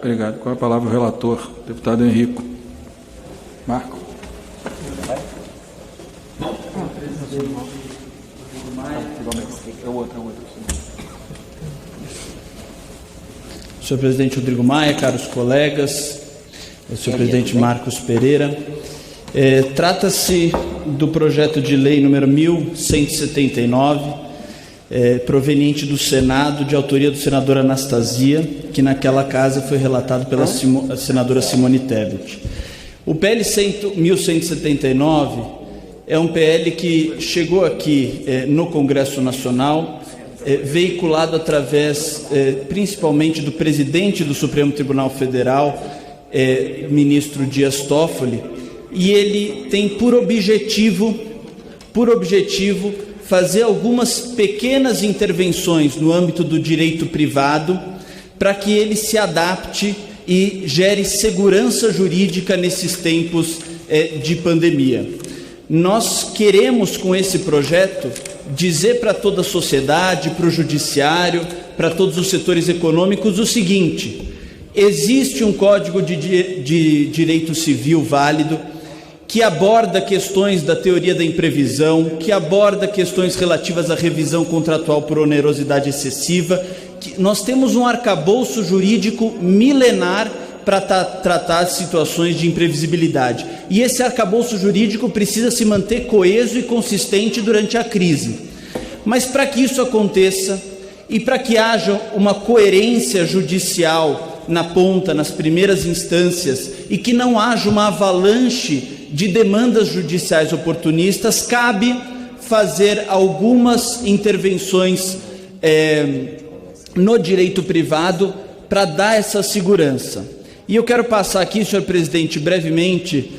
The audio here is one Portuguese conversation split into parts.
Obrigado. Com a palavra o relator, deputado Henrico. Marco. Senhor presidente Rodrigo Maia, caros colegas, senhor presidente Marcos Pereira, trata-se do projeto de lei número 1179, proveniente do Senado, de autoria do senador Anastasia, que naquela casa foi relatado pela senadora Simone Tebet. O PL 1179 é um PL que chegou aqui no Congresso Nacional, veiculado através principalmente do presidente do Supremo Tribunal Federal, ministro Dias Toffoli, e ele tem por objetivo fazer algumas pequenas intervenções no âmbito do direito privado para que ele se adapte e gere segurança jurídica nesses tempos de pandemia. Nós queremos, com esse projeto, dizer para toda a sociedade, para o judiciário, para todos os setores econômicos o seguinte: existe um Código de Direito Civil válido, que aborda questões da teoria da imprevisão, que aborda questões relativas à revisão contratual por onerosidade excessiva. Nós temos um arcabouço jurídico milenar para tratar situações de imprevisibilidade. E esse arcabouço jurídico precisa se manter coeso e consistente durante a crise. Mas para que isso aconteça e para que haja uma coerência judicial na ponta, nas primeiras instâncias, e que não haja uma avalanche de demandas judiciais oportunistas, cabe fazer algumas intervenções no direito privado para dar essa segurança. E eu quero passar aqui, senhor presidente, brevemente,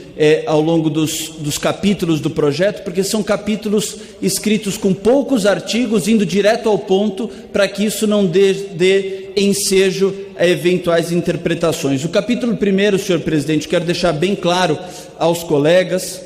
ao longo dos capítulos do projeto, porque são capítulos escritos com poucos artigos, indo direto ao ponto, para que isso não dê ensejo a eventuais interpretações. O capítulo 1º, senhor presidente, quero deixar bem claro aos colegas,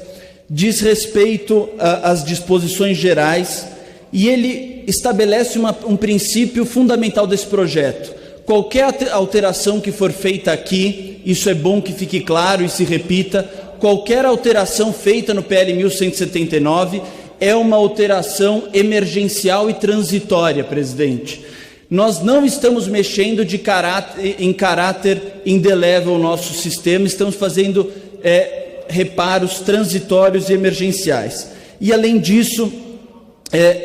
diz respeito às disposições gerais, e ele estabelece um princípio fundamental desse projeto. Qualquer alteração que for feita aqui, isso é bom que fique claro e se repita, qualquer alteração feita no PL 1179 é uma alteração emergencial e transitória, presidente. Nós não estamos mexendo em caráter indelével o nosso sistema, estamos fazendo reparos transitórios e emergenciais. E, além disso,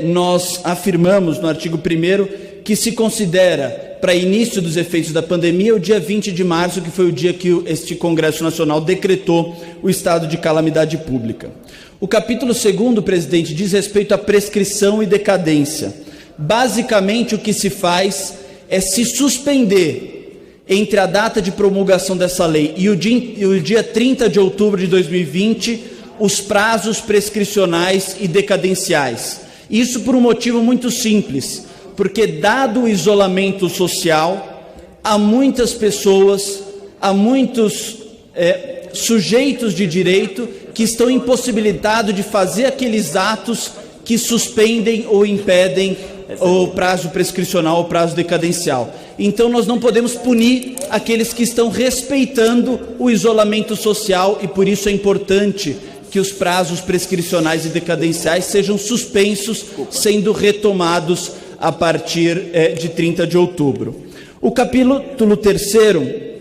nós afirmamos no artigo 1º que se considera, para início dos efeitos da pandemia, o dia 20 de março, que foi o dia que este Congresso Nacional decretou o estado de calamidade pública. O capítulo 2º, presidente, diz respeito à prescrição e decadência. Basicamente, o que se faz é se suspender entre a data de promulgação dessa lei e o dia 30 de outubro de 2020, os prazos prescricionais e decadenciais. Isso por um motivo muito simples, porque, dado o isolamento social, há muitas pessoas, há muitos sujeitos de direito que estão impossibilitados de fazer aqueles atos que suspendem ou impedem o prazo prescricional ou prazo decadencial. Então, nós não podemos punir aqueles que estão respeitando o isolamento social, e por isso é importante que os prazos prescricionais e decadenciais sejam suspensos, sendo retomados a partir de 30 de outubro. O capítulo 3º,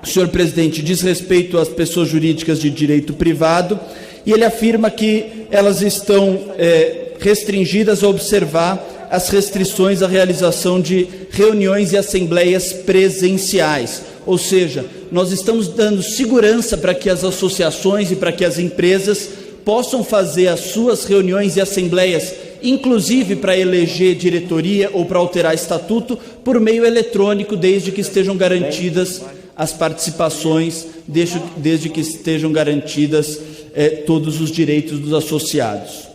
senhor presidente, diz respeito às pessoas jurídicas de direito privado, e ele afirma que elas estão restringidas a observar as restrições à realização de reuniões e assembleias presenciais. Ou seja, nós estamos dando segurança para que as associações e para que as empresas possam fazer as suas reuniões e assembleias, inclusive para eleger diretoria ou para alterar estatuto, por meio eletrônico, desde que estejam garantidas as participações, desde que estejam garantidas todos os direitos dos associados.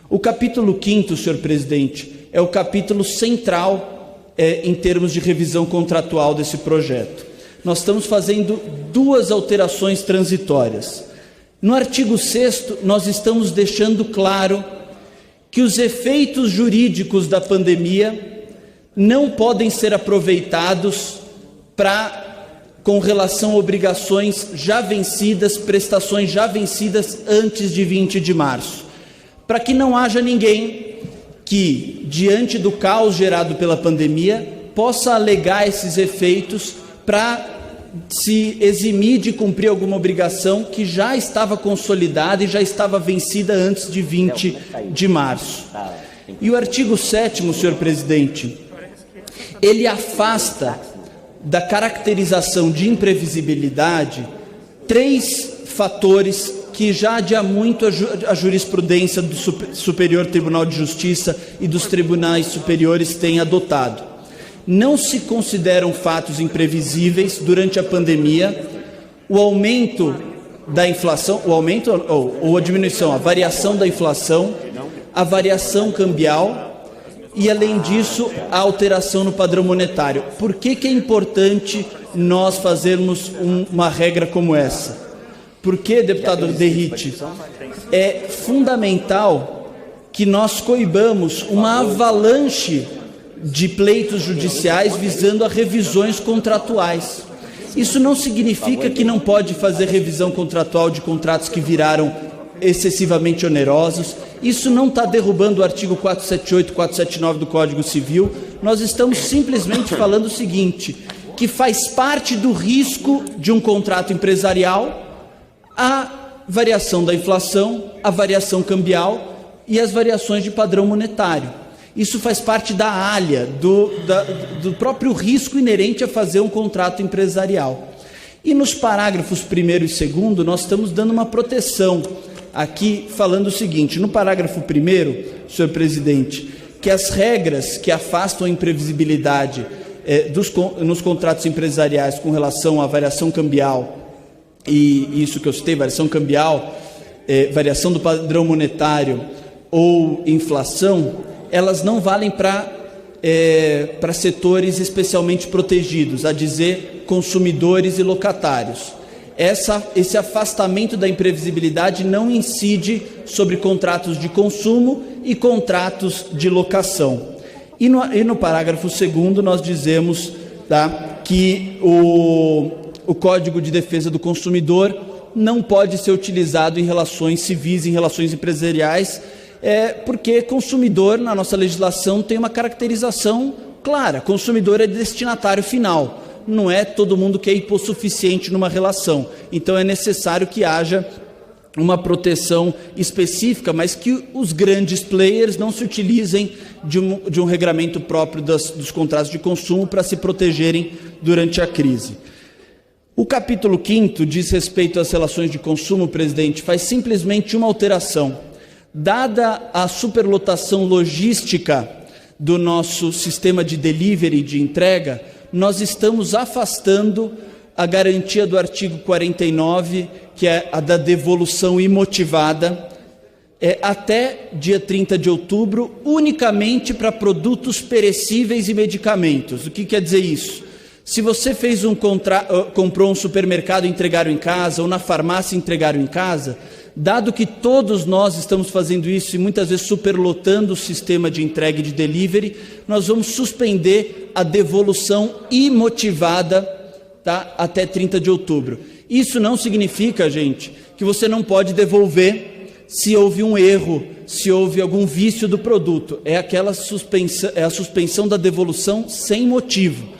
O capítulo 5º, senhor presidente, é o capítulo central em termos de revisão contratual desse projeto. Nós estamos fazendo duas alterações transitórias. No artigo 6º, nós estamos deixando claro que os efeitos jurídicos da pandemia não podem ser aproveitados para com relação a obrigações já vencidas, prestações já vencidas antes de 20 de março, para que não haja ninguém que, diante do caos gerado pela pandemia, possa alegar esses efeitos para se eximir de cumprir alguma obrigação que já estava consolidada e já estava vencida antes de 20 de março. E o artigo 7º, senhor presidente, ele afasta da caracterização de imprevisibilidade 3 fatores que já há muito a jurisprudência do Superior Tribunal de Justiça e dos tribunais superiores tem adotado. Não se consideram fatos imprevisíveis durante a pandemia o aumento da inflação, ou a diminuição, a variação da inflação, a variação cambial e, além disso, a alteração no padrão monetário. Por que é importante nós fazermos uma regra como essa? Porque, deputado Derrite, é fundamental que nós coibamos uma avalanche de pleitos judiciais visando a revisões contratuais. Isso não significa que não pode fazer revisão contratual de contratos que viraram excessivamente onerosos. Isso não está derrubando o artigo 478, 479 do Código Civil. Nós estamos simplesmente falando o seguinte, que faz parte do risco de um contrato empresarial a variação da inflação, a variação cambial e as variações de padrão monetário. Isso faz parte da alha, do próprio risco inerente a fazer um contrato empresarial. E nos parágrafos 1º e 2º, nós estamos dando uma proteção aqui, falando o seguinte, no parágrafo 1º, senhor presidente, que as regras que afastam a imprevisibilidade nos contratos empresariais com relação à variação cambial, e isso que eu citei, variação cambial, variação do padrão monetário ou inflação, elas não valem para setores especialmente protegidos, a dizer, consumidores e locatários. Esse afastamento da imprevisibilidade não incide sobre contratos de consumo e contratos de locação. E no parágrafo 2º nós dizemos, tá, que o Código de Defesa do Consumidor não pode ser utilizado em relações civis, em relações empresariais, porque consumidor, na nossa legislação, tem uma caracterização clara. Consumidor é destinatário final, não é todo mundo que é hipossuficiente numa relação. Então é necessário que haja uma proteção específica, mas que os grandes players não se utilizem de um regramento próprio dos contratos de consumo para se protegerem durante a crise. O capítulo 5º diz respeito às relações de consumo, presidente, faz simplesmente uma alteração. Dada a superlotação logística do nosso sistema de delivery, de entrega, nós estamos afastando a garantia do artigo 49, que é a da devolução imotivada, até dia 30 de outubro, unicamente para produtos perecíveis e medicamentos. O que quer dizer isso? Se você comprou um supermercado e entregaram em casa, ou na farmácia e entregaram em casa, dado que todos nós estamos fazendo isso e muitas vezes superlotando o sistema de entrega e de delivery, nós vamos suspender a devolução imotivada, tá, até 30 de outubro. Isso não significa, gente, que você não pode devolver se houve um erro, se houve algum vício do produto. É a suspensão da devolução sem motivo,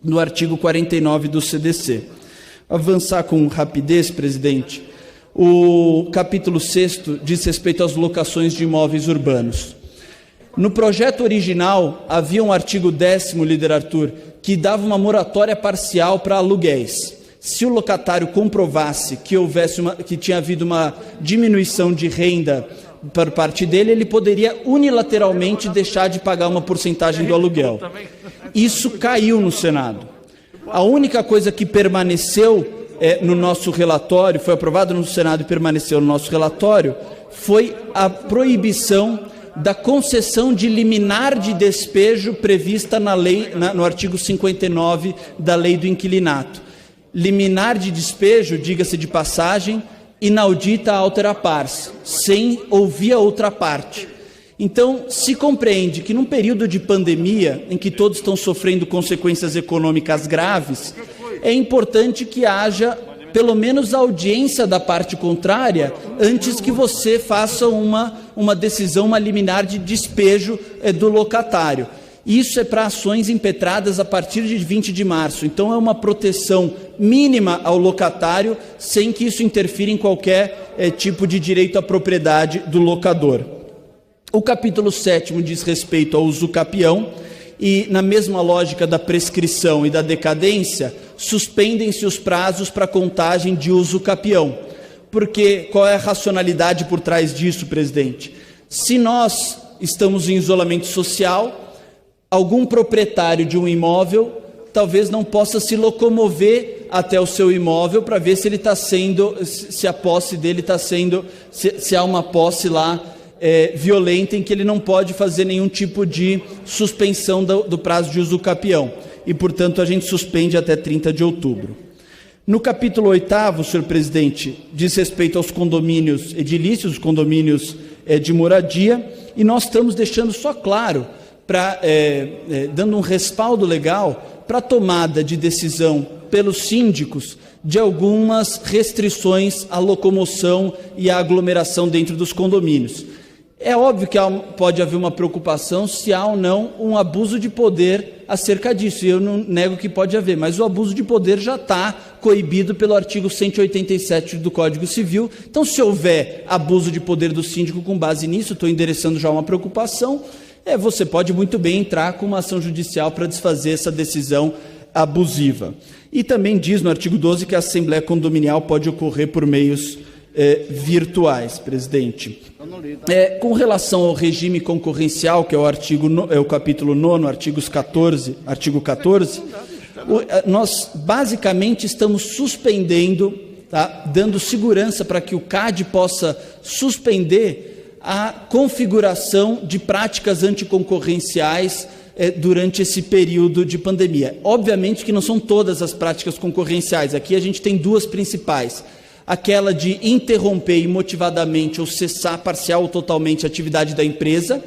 no artigo 49 do CDC. Avançar com rapidez, presidente. O capítulo 6º diz respeito às locações de imóveis urbanos. No projeto original, havia um artigo 10º, líder Arthur, que dava uma moratória parcial para aluguéis. Se o locatário comprovasse que tinha havido uma diminuição de renda por parte dele, ele poderia unilateralmente deixar de pagar uma porcentagem do aluguel. Isso caiu no Senado. A única coisa que permaneceu no nosso relatório, foi aprovado no Senado e permaneceu no nosso relatório, foi a proibição da concessão de liminar de despejo prevista na lei, no artigo 59 da Lei do Inquilinato. Liminar de despejo, diga-se de passagem, inaudita altera pars, sem ouvir a outra parte. Então, se compreende que num período de pandemia, em que todos estão sofrendo consequências econômicas graves, é importante que haja pelo menos a audiência da parte contrária antes que você faça uma decisão, uma liminar de despejo do locatário. Isso é para ações impetradas a partir de 20 de março. Então, é uma proteção mínima ao locatário, sem que isso interfira em qualquer tipo de direito à propriedade do locador. O capítulo 7º diz respeito ao uso capião, e, na mesma lógica da prescrição e da decadência, suspendem-se os prazos para contagem de uso capião. Porque qual é a racionalidade por trás disso, presidente? Se nós estamos em isolamento social, algum proprietário de um imóvel talvez não possa se locomover até o seu imóvel para ver se ele está sendo, se a posse dele está sendo, se há uma posse lá violenta em que ele não pode fazer nenhum tipo de suspensão do prazo de uso capião. E, portanto, a gente suspende até 30 de outubro. No capítulo 8º, senhor presidente, diz respeito aos condomínios edilícios, os condomínios de moradia, e nós estamos deixando só claro, dando um respaldo legal para a tomada de decisão pelos síndicos de algumas restrições à locomoção e à aglomeração dentro dos condomínios. É óbvio que pode haver uma preocupação se há ou não um abuso de poder acerca disso, e eu não nego que pode haver, mas o abuso de poder já está coibido pelo artigo 187 do Código Civil. Então, se houver abuso de poder do síndico com base nisso, estou endereçando já uma preocupação, você pode muito bem entrar com uma ação judicial para desfazer essa decisão abusiva. E também diz no artigo 12 que a Assembleia Condominial pode ocorrer por meios virtuais, presidente. Com relação ao regime concorrencial, que é o capítulo 9, artigo 14, nós basicamente estamos suspendendo, dando segurança para que o CAD possa suspender a configuração de práticas anticoncorrenciais durante esse período de pandemia. Obviamente que não são todas as práticas concorrenciais, aqui a gente tem duas principais. Aquela de interromper imotivadamente ou cessar parcial ou totalmente a atividade da empresa,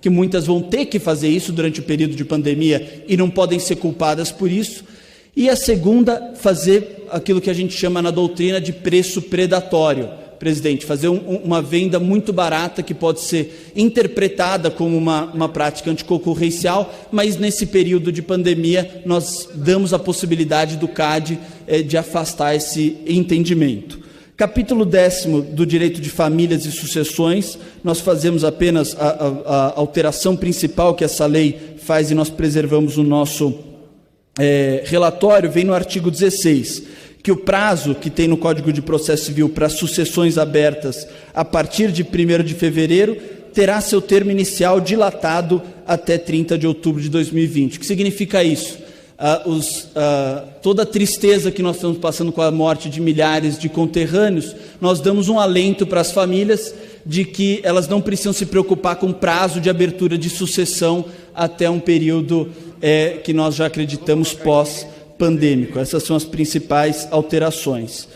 que muitas vão ter que fazer isso durante o período de pandemia e não podem ser culpadas por isso. E a segunda, fazer aquilo que a gente chama na doutrina de preço predatório, presidente, fazer uma venda muito barata que pode ser interpretada como uma prática anticoncorrencial, mas nesse período de pandemia nós damos a possibilidade do CAD de afastar esse entendimento. Capítulo 10º do Direito de Famílias e Sucessões, nós fazemos apenas a alteração principal que essa lei faz e nós preservamos no nosso relatório, vem no artigo 16, que o prazo que tem no Código de Processo Civil para sucessões abertas a partir de 1º de fevereiro terá seu termo inicial dilatado até 30 de outubro de 2020. O que significa isso? Toda a tristeza que nós estamos passando com a morte de milhares de conterrâneos, nós damos um alento para as famílias de que elas não precisam se preocupar com prazo de abertura de sucessão até um período que nós já acreditamos pós-pandêmico. Essas são as principais alterações.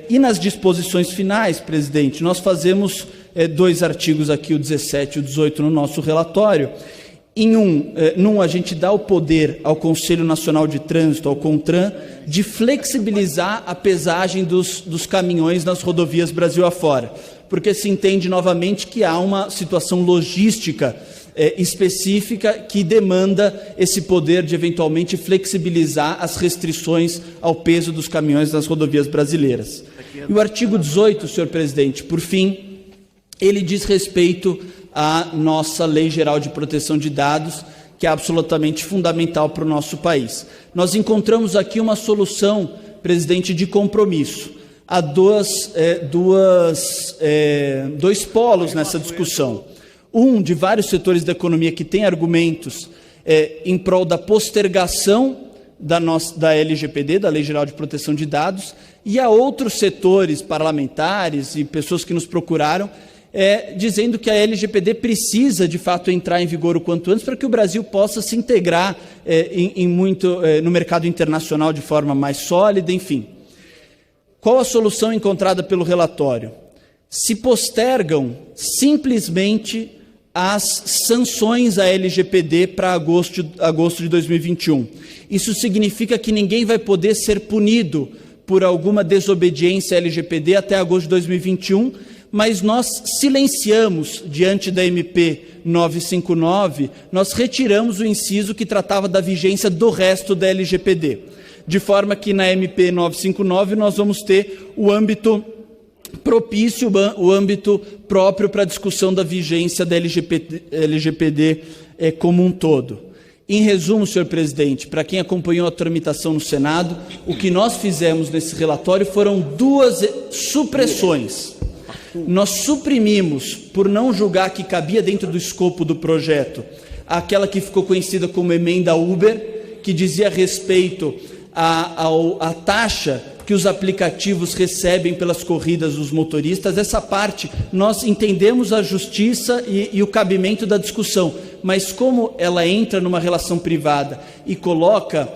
E nas disposições finais, presidente, nós fazemos 2 artigos aqui, o 17 e o 18, no nosso relatório. Num a gente dá o poder ao Conselho Nacional de Trânsito, ao CONTRAN, de flexibilizar a pesagem dos caminhões nas rodovias Brasil afora, porque se entende novamente que há uma situação logística específica que demanda esse poder de eventualmente flexibilizar as restrições ao peso dos caminhões nas rodovias brasileiras. E o artigo 18, senhor presidente, por fim, ele diz respeito à nossa Lei Geral de Proteção de Dados, que é absolutamente fundamental para o nosso país. Nós encontramos aqui uma solução, presidente, de compromisso. Há dois polos nessa discussão. De vários setores da economia que tem argumentos em prol da postergação da LGPD, da Lei Geral de Proteção de Dados, e há outros setores parlamentares e pessoas que nos procuraram dizendo que a LGPD precisa, de fato, entrar em vigor o quanto antes para que o Brasil possa se integrar no mercado internacional de forma mais sólida, enfim. Qual a solução encontrada pelo relatório? Se postergam simplesmente as sanções à LGPD para agosto de 2021. Isso significa que ninguém vai poder ser punido por alguma desobediência à LGPD até agosto de 2021, mas nós silenciamos, diante da MP 959, nós retiramos o inciso que tratava da vigência do resto da LGPD, de forma que na MP 959 nós vamos ter o âmbito propício, o âmbito próprio para a discussão da vigência da LGPD como um todo. Em resumo, senhor presidente, para quem acompanhou a tramitação no Senado, o que nós fizemos nesse relatório foram 2 supressões. Nós suprimimos, por não julgar que cabia dentro do escopo do projeto, aquela que ficou conhecida como emenda Uber, que dizia respeito à taxa que os aplicativos recebem pelas corridas dos motoristas. Essa parte, nós entendemos a justiça e o cabimento da discussão, mas como ela entra numa relação privada e coloca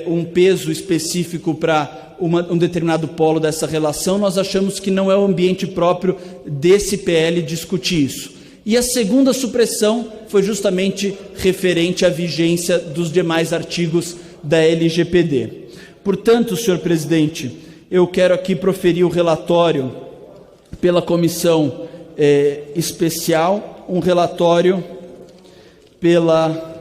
um peso específico para um determinado polo dessa relação, nós achamos que não é o ambiente próprio desse PL discutir isso. E a segunda supressão foi justamente referente à vigência dos demais artigos da LGPD. Portanto, senhor presidente, eu quero aqui proferir o relatório pela comissão especial, um relatório pela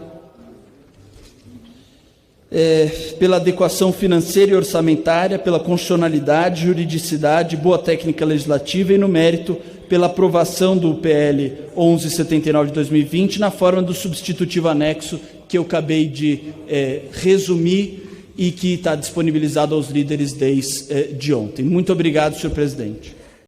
adequação financeira e orçamentária, pela constitucionalidade, juridicidade, boa técnica legislativa e, no mérito, pela aprovação do PL 1179 de 2020, na forma do substitutivo anexo que eu acabei de resumir e que está disponibilizado aos líderes desde ontem. Muito obrigado, senhor presidente.